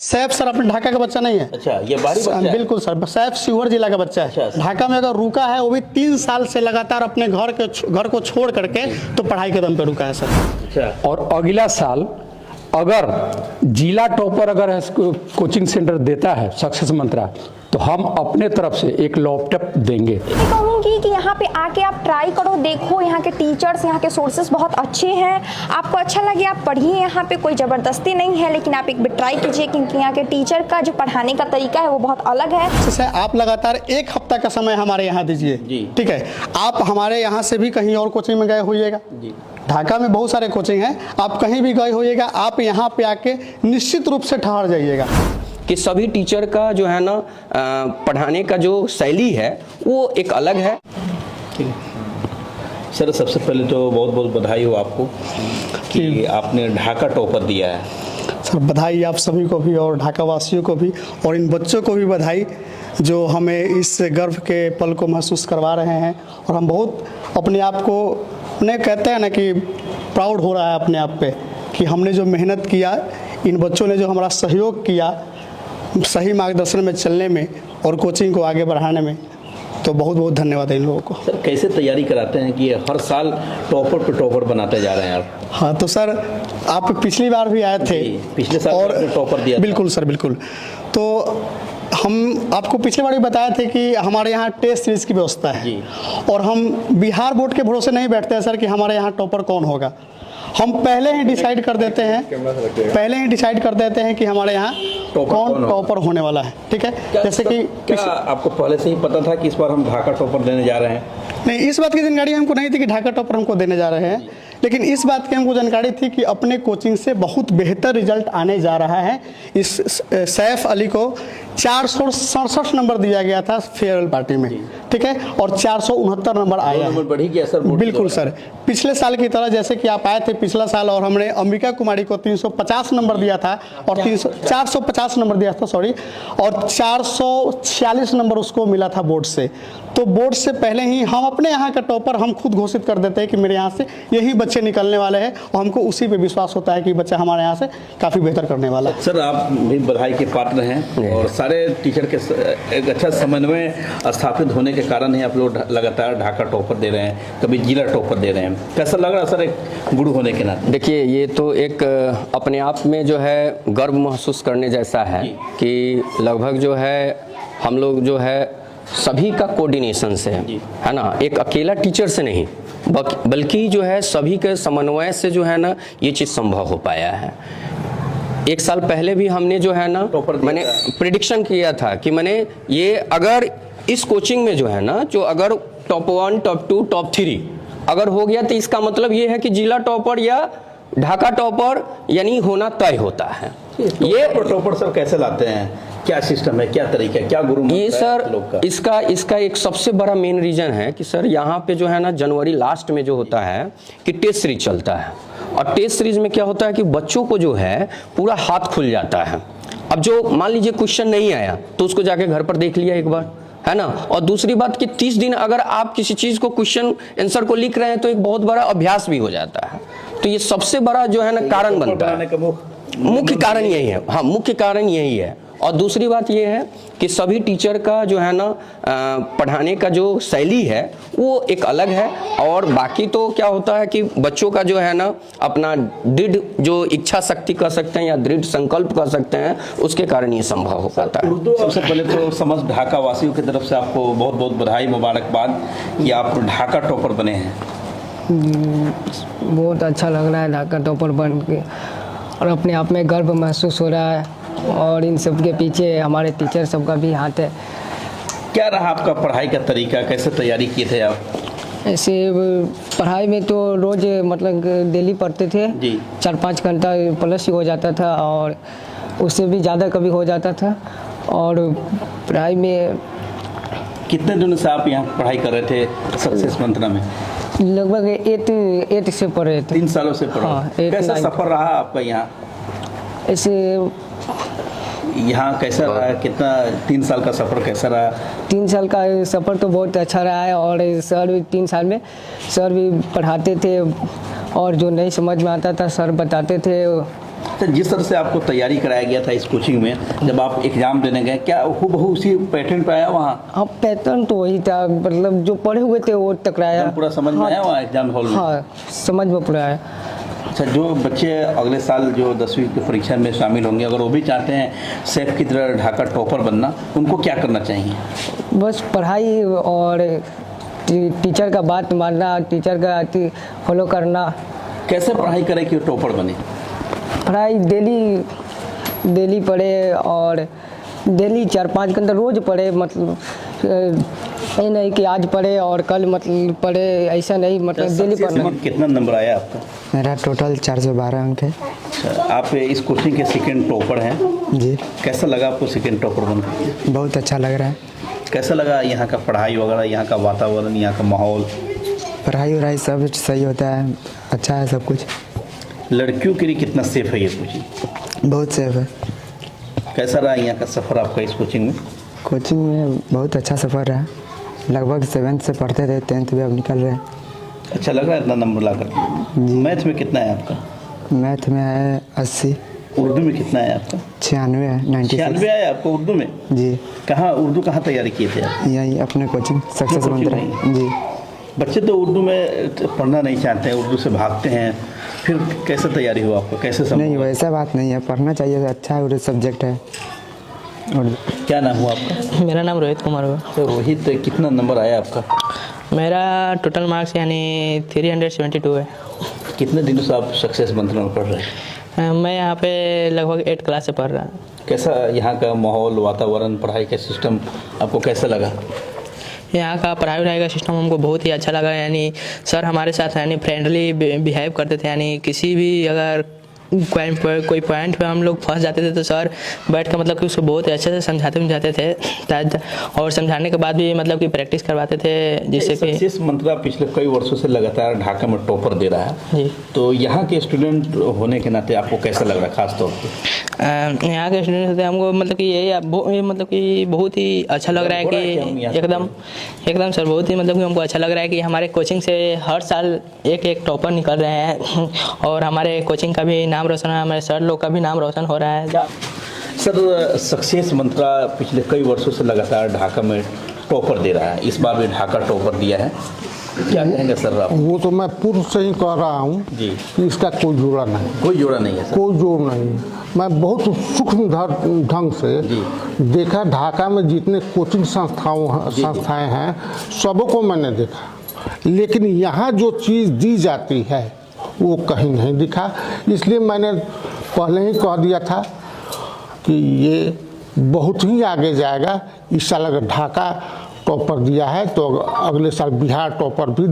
Saif sir अपने ढाका का बच्चा नहीं है। अच्छा, ये बाहरी बच्चा है? बिल्कुल सर, सैफ शिवहर जिला का बच्चा है। अच्छा। ढाका में अगर रुका है वो भी 3 साल से लगातार अपने घर को छोड़ करके तो पढ़ाई के दम पे रुका है सर। अच्छा। और अगला साल अगर जिला टॉपर अगर कोचिंग सेंटर देता है सक्सेस मंत्रा, तो हम अपने तरफ से एक लैपटॉप देंगे। मैं कहूँगी कि यहाँ पे आके आप ट्राई करो, देखो यहाँ के टीचर्स, यहाँ के सोर्सेज बहुत अच्छे हैं। आपको अच्छा लगे आप पढ़िए, यहाँ पे कोई ज़बरदस्ती नहीं है, लेकिन आप एक बार ट्राई कीजिए क्योंकि यहाँ के टीचर का जो पढ़ाने का तरीका है वो बहुत अलग है। जैसे आप लगातार 1 हफ्ता का समय हमारे यहाँ दीजिए, ठीक है। आप हमारे यहाँ से भी कहीं और कोचिंग में गए होइएगा, ढाका में बहुत सारे कोचिंग हैं, आप कहीं भी गए होइएगा, आप यहाँ पे आके निश्चित रूप से ठहर जाइएगा। कि सभी टीचर का जो है ना पढ़ाने का जो शैली है वो एक अलग है। ठीक है सर, सबसे पहले तो बहुत बहुत बधाई हो आपको कि आपने ढाका टॉपर दिया है। सर बधाई आप सभी को भी और ढाका वासियों को भी, और इन बच्चों को भी बधाई जो हमें इस गर्व के पल को महसूस करवा रहे हैं। और हम बहुत अपने आप को नहीं कहते हैं ना कि प्राउड हो रहा है अपने आप पे कि हमने जो मेहनत किया, इन बच्चों ने जो हमारा सहयोग किया सही मार्गदर्शन में चलने में और कोचिंग को आगे बढ़ाने में, तो बहुत बहुत धन्यवाद है इन लोगों को। सर कैसे तैयारी कराते हैं कि हर साल टॉपर पे टॉपर बनाते जा रहे हैं आप? हाँ तो सर आप पिछली बार भी आए थे, पिछले साल और आपने टॉपर दिया था। बिल्कुल सर बिल्कुल। तो हम आपको पिछले बार भी बताए थे कि हमारे यहाँ टेस्ट सीरीज की व्यवस्था है, और हम बिहार बोर्ड के भरोसे नहीं बैठते हैं सर कि हमारे यहाँ टॉपर कौन होगा। हम पहले ही डिसाइड कर देते हैं कि हमारे यहाँ कौन टॉपर होने वाला है, ठीक है। जैसे कि क्या आपको पहले से ही पता था कि इस बार हम ढाका टॉपर देने जा रहे हैं? नहीं, इस बात की जानकारी हमको नहीं थी कि ढाका टॉपर हमको देने जा रहे हैं, लेकिन इस बात की हमको जानकारी थी कि अपने कोचिंग से बहुत बेहतर रिजल्ट आने जा रहा है। इस सैफ अली को 467 नंबर दिया गया था फेयरवेल पार्टी में, ठीक है, और 469 नंबर आया है। बढ़ी गया सर? बिल्कुल सर, पिछले साल की तरह जैसे कि आप आए थे पिछला साल और हमने अंबिका कुमारी को 350 नंबर दिया था और 450 नंबर दिया था, सॉरी, और 446 नंबर उसको मिला था बोर्ड से। तो बोर्ड से पहले ही हम अपने यहाँ का टॉपर हम खुद घोषित कर देते हैं कि मेरे यहाँ से यही बच्चे निकलने वाले हैं, और हमको उसी पे विश्वास होता है कि बच्चा हमारे यहाँ से काफ़ी बेहतर करने वाला है। सर आप भी बधाई के पात्र हैं, और सारे टीचर के एक अच्छा समन्वय स्थापित होने के कारण ही आप लोग लगातार ढाका टॉपर दे रहे हैं, कभी जिला टॉपर दे रहे हैं। कैसा लग रहा है सर एक गुरु होने के नाते? देखिए ये तो एक अपने आप में जो है गर्व महसूस करने जैसा है कि लगभग जो है हम लोग जो है सभी का कोऑर्डिनेशन से है ना, एक अकेला टीचर से नहीं बल्कि जो है सभी के समन्वय से जो है ना ये चीज़ संभव हो पाया है। 1 साल पहले भी हमने जो है ना मैंने प्रिडिक्शन किया था कि मैंने ये अगर इस कोचिंग में जो है ना जो अगर टॉप 1 टॉप 2 टॉप 3 अगर हो गया तो इसका मतलब ये है कि जिला टॉपर या ढाका टॉपर यानी होना तय होता है। ये टॉपर सर कैसे लाते हैं, क्या सिस्टम है, क्या तरीका है, क्या गुरु ये सर इसका एक सबसे बड़ा मेन रीजन है कि सर यहाँ पे जो है ना जनवरी लास्ट में जो होता है कि टेस्ट सीरीज चलता है, और टेस्ट सीरीज में क्या होता है कि बच्चों को जो है पूरा हाथ खुल जाता है। अब जो मान लीजिए क्वेश्चन नहीं आया तो उसको जाके घर पर देख लिया एक बार, है ना, और दूसरी बात कि 30 दिन अगर आप किसी चीज़ को क्वेश्चन आंसर को लिख रहे हैं तो एक बहुत बड़ा अभ्यास भी हो जाता है। तो ये सबसे बड़ा जो है ना कारण बनता है, मुख्य कारण यही है। हाँ, मुख्य कारण यही है। और दूसरी बात ये है कि सभी टीचर का जो है ना पढ़ाने का जो शैली है वो एक अलग है, और बाकी तो क्या होता है कि बच्चों का जो है ना अपना दृढ़ जो इच्छा शक्ति कर सकते हैं या दृढ़ संकल्प कर सकते हैं, उसके कारण ये संभव हो पाता है। सबसे पहले तो समस्त ढाका वासियों की तरफ से आपको बहुत बहुत बधाई, मुबारकबाद कि आप ढाका टॉपर बने हैं। बहुत अच्छा लग रहा है ढाका टॉपर बन के, और अपने आप में गर्व महसूस हो रहा है, और इन सब के पीछे हमारे टीचर सबका भी हाथ है। क्या रहा आपका पढ़ाई का तरीका, कैसे तैयारी किए थे आप? ऐसे पढ़ाई में तो रोज़ मतलब डेली पढ़ते थे, 4-5 घंटा प्लस हो जाता था, और उससे भी ज़्यादा कभी हो जाता था। और पढ़ाई में कितने दिनों से आप यहाँ पढ़ाई कर रहे थे सक्सेस मंत्रा में? लगभग 8 से पढ़ रहे थे। 3 सालों से पढ़ा। हाँ, कैसा सफ़र रहा आपका यहाँ? ऐसे यहाँ कैसा रहा, कितना 3 साल का सफ़र कैसा रहा? 3 साल का सफ़र तो बहुत अच्छा रहा है, और सर भी 3 साल में सर भी पढ़ाते थे, और जो नहीं समझ में आता था सर बताते थे, तो जिस तरह से आपको तैयारी कराया गया था इस कोचिंग में, जब आप एग्जाम देने गए, क्या हूबहू उसी पैटर्न पे आया वहाँ? हाँ, पैटर्न तो वही था, मतलब जो पढ़े हुए थे वो टकराया। पूरा समझ में आया वहाँ एग्जाम हॉल में? हाँ, समझ में पूरा आया। अच्छा, जो बच्चे अगले साल जो 10वीं की परीक्षा में शामिल होंगे, अगर वो भी चाहते हैं सैफ की तरह ढाका टॉपर बनना, उनको क्या करना चाहिए? बस पढ़ाई और टीचर का बात मानना, टीचर का फॉलो करना। कैसे पढ़ाई करें कि टॉपर बने? पढ़ाई डेली पढ़े और डेली 4-5 घंटा रोज पढ़े, मतलब ये नहीं कि आज पढ़े और कल मतलब पढ़े, ऐसा नहीं, मतलब डेली पढ़ना। कितना नंबर आया आपका? मेरा टोटल 412 अंक है। अच्छा, आप इस कोचिंग के सेकंड टॉपर हैं जी। कैसा लगा आपको सेकंड टॉपर बनकर? बहुत अच्छा लग रहा है। कैसा लगा यहाँ का पढ़ाई वगैरह, यहाँ का वातावरण, यहाँ का माहौल? पढ़ाई वढ़ाई सब सही होता है, अच्छा है सब कुछ। लड़कियों के लिए कितना सेफ है ये कोचिंग? बहुत सेफ है। कैसा रहा यहाँ का सफ़र आपका इस कोचिंग में? कोचिंग में बहुत अच्छा सफ़र रहा। लगभग 7th से पढ़ते थे, 10th भी अब निकल रहे हैं। अच्छा लग रहा है इतना नंबर लाकर? मैथ में कितना है आपका? मैथ में है 80। उर्दू में कितना है आपका? 96 है। 96 आया आपको उर्दू में? जी। कहाँ उर्दू कहाँ तैयारी किए थे आप? यही अपने कोचिंग सक्सेस मंत्रा। जी। बच्चे तो उर्दू में पढ़ना नहीं चाहते हैं, उर्दू से भागते हैं, फिर कैसे तैयारी हुआ आपको, कैसे समझ? नहीं, वैसा बात नहीं है, पढ़ना चाहिए, अच्छा है, और सब्जेक्ट है। और क्या नाम हुआ आपका? मेरा नाम रोहित कुमार हुआ। तो रोहित, कितना नंबर आया आपका? मेरा टोटल मार्क्स यानी 372 है। कितने दिनों से आप सक्सेस मंत्र में पढ़ रहे हैं? मैं यहाँ पे लगभग 8 क्लास से पढ़ रहा हूँ। कैसा यहाँ का माहौल, वातावरण, पढ़ाई का सिस्टम आपको कैसा लगा? यहाँ का पढ़ाई वढ़ाई का सिस्टम हमको बहुत ही अच्छा लगा। यानी सर हमारे साथ यानी फ्रेंडली बिहेव करते थे। यानी किसी भी अगर कोई पॉइंट पे हम लोग फंस जाते थे तो सर बैठ कर मतलब कि उसको बहुत अच्छे से समझाते थे, और समझाने के बाद भी मतलब कि प्रैक्टिस करवाते थे, जिससे कि सक्सेस मंत्रा पिछले कई वर्षों से लगातार ढाका में टॉपर दे रहा है जी। तो यहाँ के स्टूडेंट होने के नाते आपको कैसा लग रहा है? खास तौर पे यहाँ के स्टूडेंट होते हमको मतलब कि ये मतलब कि बहुत ही अच्छा लग रहा है कि एकदम सर बहुत ही मतलब कि हमको अच्छा लग रहा है कि हमारे कोचिंग से हर साल एक टॉपर निकल रहे हैं, और हमारे कोचिंग का भी नाम रोशन है, हमारे सर लोग का भी नाम रोशन हो रहा है। सर, सक्सेस मंत्रा पिछले कई वर्षों से लगातार ढाका में टॉपर दे रहा है, इस बार भी ढाका टॉपर दिया है, क्या कहेंगे सर आप? वो तो मैं पूर्व से ही कह रहा हूँ जी कि इसका कोई जोड़ा नहीं। कोई जोड़ा नहीं है सर? कोई जोड़ नहीं। मैं बहुत सूक्ष्म ढंग से देखा, ढाका में जितने कोचिंग संस्थाएं हैं सबको मैंने देखा, लेकिन यहाँ जो चीज़ दी जाती है वो कहीं नहीं दिखा। इसलिए मैंने पहले ही कह दिया था कि ये बहुत ही आगे जाएगा। इस साल अगर ढाका टॉपर दिया है तो अगले साल बिहार टॉपर भी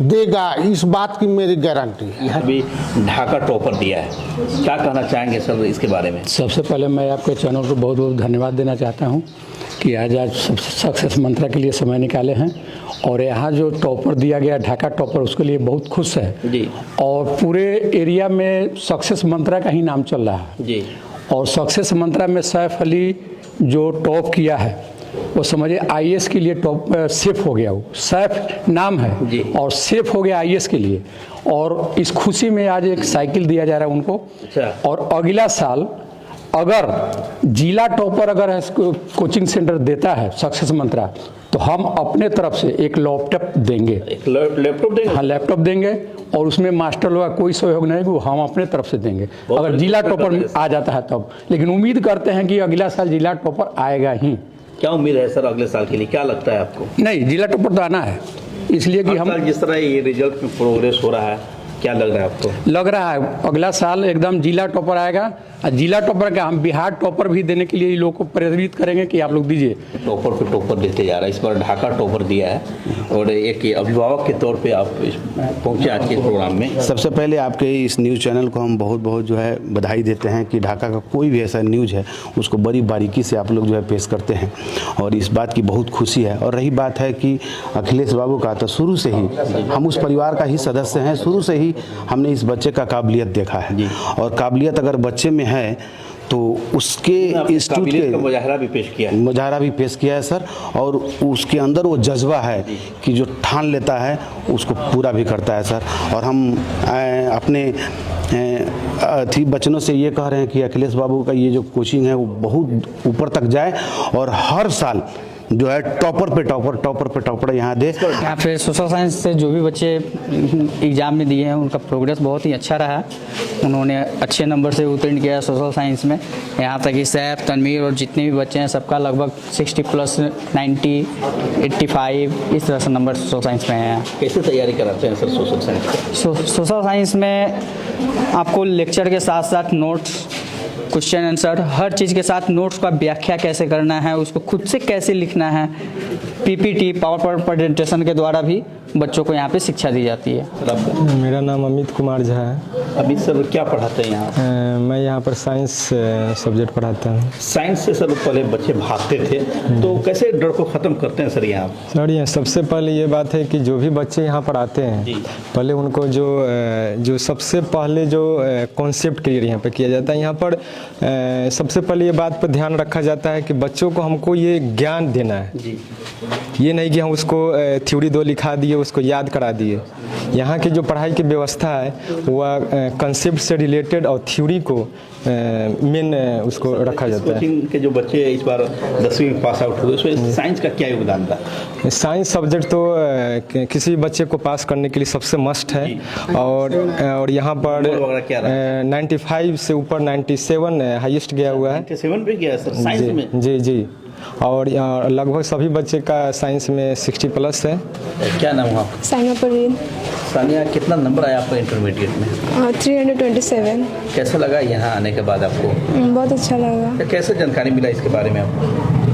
देगा, इस बात की मेरी गारंटी है। यहाँ भी ढाका टॉपर दिया है, क्या कहना चाहेंगे सर इसके बारे में? सबसे पहले मैं आपके चैनल को बहुत बहुत धन्यवाद देना चाहता हूँ कि आज सक्सेस मंत्रा के लिए समय निकाले हैं, और यहाँ जो टॉपर दिया गया ढाका टॉपर, उसके लिए बहुत खुश है जी। और पूरे एरिया में सक्सेस मंत्रा का ही नाम चल रहा है जी। और सक्सेस मंत्रा में सैफ अली जो टॉप किया है वो समझिए IAS के लिए टॉप सेफ हो गया, वो सैफ नाम है जी। और सेफ हो गया IAS के लिए, और इस खुशी में आज एक साइकिल दिया जा रहा है उनको। अच्छा। और अगला साल अगर जिला टॉपर अगर कोचिंग सेंटर देता है सक्सेस मंत्रा, तो हम अपने तरफ से एक लैपटॉप देंगे। एक लैपटॉप देंगे? हाँ, लैपटॉप देंगे, और उसमें मास्टर लोग का कोई सहयोग नहीं, वो हम अपने तरफ से देंगे अगर जिला टॉपर आ जाता है तब। लेकिन उम्मीद करते हैं कि अगला साल जिला टॉपर आएगा ही। क्या उम्मीद है सर अगले साल के लिए, क्या लगता है आपको? नहीं, जिला टॉपर तो आना है, इसलिए कि हम जिस तरह ये रिजल्ट में प्रोग्रेस हो रहा है, क्या लग रहा है आपको? लग रहा है अगला साल एकदम जिला टॉपर आएगा, और जिला टॉपर का हम बिहार टॉपर भी देने के लिए लोगों को प्रेरित करेंगे कि आप लोग दीजिए। टॉपर पे टॉपर देते जा रहा है, इस बार ढाका टॉपर दिया है, और एक अभिभावक के तौर पे आप पहुंचे आज के प्रोग्राम में। सबसे पहले आपके इस न्यूज़ चैनल को हम बहुत बहुत जो है बधाई देते हैं कि ढाका का कोई भी ऐसा न्यूज़ है उसको बड़ी बारीकी से आप लोग जो है पेश करते हैं, और इस बात की बहुत खुशी है। और रही बात है कि अखिलेश बाबू का, तो शुरू से ही हम उस परिवार का ही सदस्य हैं, शुरू से ही हमने इस बच्चे का काबिलियत देखा है, और काबिलियत अगर बच्चे में है तो उसके इंस्टीट्यूट के मुजाहरा भी पेश किया है सर, और उसके अंदर वो जज्बा है कि जो ठान लेता है उसको पूरा भी करता है सर। और हम अपने बच्चों से ये कह रहे हैं कि अखिलेश बाबू का ये जो कोचिंग है वो बहुत ऊपर तक जाए और हर साल जो है टॉपर पे टॉपर यहाँ दे। यहाँ पे सोशल साइंस से जो भी बच्चे एग्ज़ाम में दिए हैं उनका प्रोग्रेस बहुत ही अच्छा रहा। उन्होंने अच्छे नंबर से उत्तीर्ण किया सोशल साइंस में। यहाँ तक कि सैफ, तनवीर और जितने भी बच्चे हैं सबका लगभग 60+, 90, 85 इस तरह से नंबर सोशल साइंस में हैं। कैसे तैयारी कराते हैं सर सोशल साइंस की? सोशल साइंस में आपको लेक्चर के साथ साथ नोट्स, क्वेश्चन आंसर, हर चीज़ के साथ नोट्स का व्याख्या कैसे करना है, उसको खुद से कैसे लिखना है, पीपीटी पावर पॉइंट प्रेजेंटेशन के द्वारा भी बच्चों को यहाँ पे शिक्षा दी जाती है। मेरा नाम अमित कुमार झा है। अमित सर क्या पढ़ाते हैं यहाँ? मैं यहाँ पर साइंस सब्जेक्ट पढ़ाता हूँ। साइंस से सर पहले बच्चे भागते थे, तो कैसे डर को ख़त्म करते हैं सर यहाँ? सर ये सबसे पहले ये बात है कि जो भी बच्चे यहाँ पर आते हैं पहले उनको जो सबसे पहले जो कॉन्सेप्ट क्लियर यहाँ पर किया जाता है। यहाँ पर सबसे पहले ये बात पर ध्यान रखा जाता है कि बच्चों को हमको ये ज्ञान देना है। ये नहीं कि हम उसको थ्योरी 2 लिखा दिए, उसको याद करा दिए। यहाँ की जो पढ़ाई की व्यवस्था है वह कंसेप्ट से रिलेटेड और थ्योरी को मेन उसको रखा जाता है। कोचिंग के जो बच्चे इस बार 10वीं में पास आउट हुए उसमें साइंस का क्या योगदान था? साइंस सब्जेक्ट तो किसी भी बच्चे को पास करने के लिए सबसे मस्ट है। और यहाँ पर 95 से ऊपर 97 हाईएस्ट गया हुआ है। 97 पे गया सर साइंस में? जी। और लगभग सभी बच्चे का साइंस में 60+ है। क्या नाम हुआ? सानिया परवीन। सानिया, कितना नंबर आया आपका इंटरमीडिएट में? 327। कैसा लगा यहाँ आने के बाद आपको? बहुत अच्छा लगा। कैसे जानकारी मिला इसके बारे में आपको?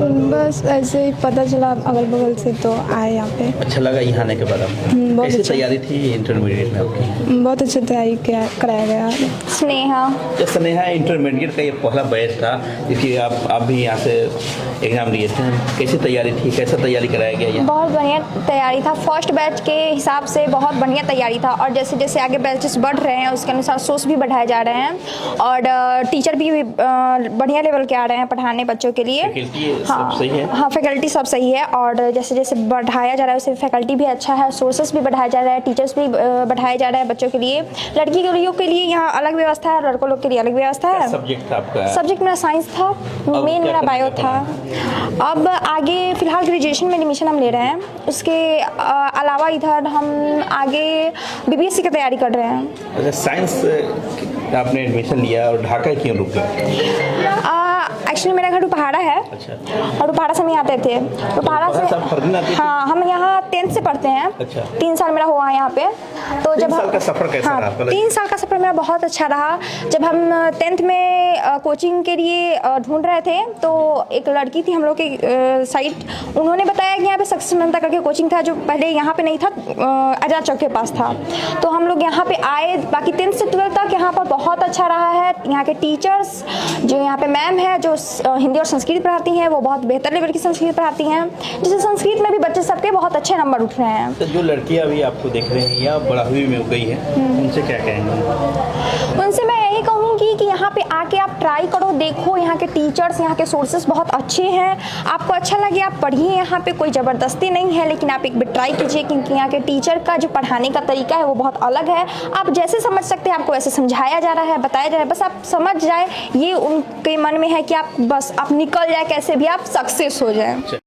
बस ऐसे ही पता चला अगल बगल से तो आए यहाँ पे। अच्छा लगा यहाँ आने के बाद आपको? बहुत कैसी अच्छा। तैयारी थी इंटरमीडिएट में आपकी? बहुत अच्छी तैयारी कराया गया। स्नेहा इंटरमीडिएट का ये पहला बैच था, क्योंकि आप भी यहाँ से एग्जाम दिए थे। कैसी तैयारी थी, कैसा तैयारी कराया गया यहाँ? बहुत बढ़िया तैयारी था। फर्स्ट बैच के हिसाब से बहुत बढ़िया तैयारी था, और जैसे जैसे आगे बैचेस बढ़ रहे हैं उसके अनुसार सोर्स भी बढ़ाए जा रहे हैं, और टीचर भी बढ़िया लेवल के आ रहे हैं पढ़ाने बच्चों के लिए। हाँ, फैकल्टी सब सही है, और जैसे जैसे बढ़ाया जा रहा है वैसे फैकल्टी भी अच्छा है, सोर्सेस भी बढ़ाया जा रहा है, टीचर्स भी बढ़ाए जा रहे हैं बच्चों के लिए। लड़कियों के लिए यहाँ अलग व्यवस्था है, लड़कों लोग के लिए अलग व्यवस्था है। सब्जेक्ट था आपका? सब्जेक्ट मेरा साइंस था, मेन मेरा बायो था। अब आगे फिलहाल ग्रेजुएशन में एडमिशन हम ले रहे हैं, उसके अलावा इधर हम आगे बीबीएससी की तैयारी कर रहे हैं। अच्छा, साइंस आपने एडमिशन लिया और ढाका क्यों रुक गए? एक्चुअली मेरा घर उपहाड़ा है। अच्छा। और उपहाड़ा से हम आते थे। उपहाड़ा से हाँ, हम यहाँ 10th से पढ़ते हैं। अच्छा। 3 साल मेरा हुआ है यहाँ पे। तो जब 3 साल का सफर कैसा रहा? 3 साल का सफर मेरा बहुत अच्छा रहा। जब हम 10th में कोचिंग के लिए ढूंढ रहे थे तो एक लड़की थी हम लोग के साइड, उन्होंने बताया कि यहाँ पे सक्सेस मंत्रा करके कोचिंग था जो पहले यहाँ पे नहीं था, आजाद चौक के पास था। तो हम लोग यहाँ पे आए। बाकी 10th से 12th तक यहाँ पर बहुत अच्छा रहा है। यहाँ के टीचर्स, जो यहाँ पे मैम है जो हिंदी और संस्कृत पढ़ाती हैं, वो बहुत बेहतर लेवल की संस्कृत पढ़ाती हैं, जिससे संस्कृत में भी बच्चे सबके बहुत अच्छे नंबर उठ रहे हैं। तो जो लड़कियां अभी आपको देख रही हैं या बढ़ावी में हो गई हैं, उनसे क्या कहेंगे? उनसे मैं यही कहूँगी कि यहाँ पे आके आप ट्राई करो, देखो यहाँ के टीचर्स, यहाँ के सोर्सेस बहुत अच्छे हैं। आपको अच्छा लगे आप पढ़िए, यहाँ पे कोई ज़बरदस्ती नहीं है, लेकिन आप एक बार ट्राई कीजिए, क्योंकि यहाँ के टीचर का जो पढ़ाने का तरीका है वो बहुत अलग है। आप जैसे समझ सकते हैं आपको वैसे समझाया जा रहा है, बताया जा रहा है, बस आप समझ जाए, ये उनके मन में है कि आप बस आप निकल जाए, कैसे भी आप सक्सेस हो जाए।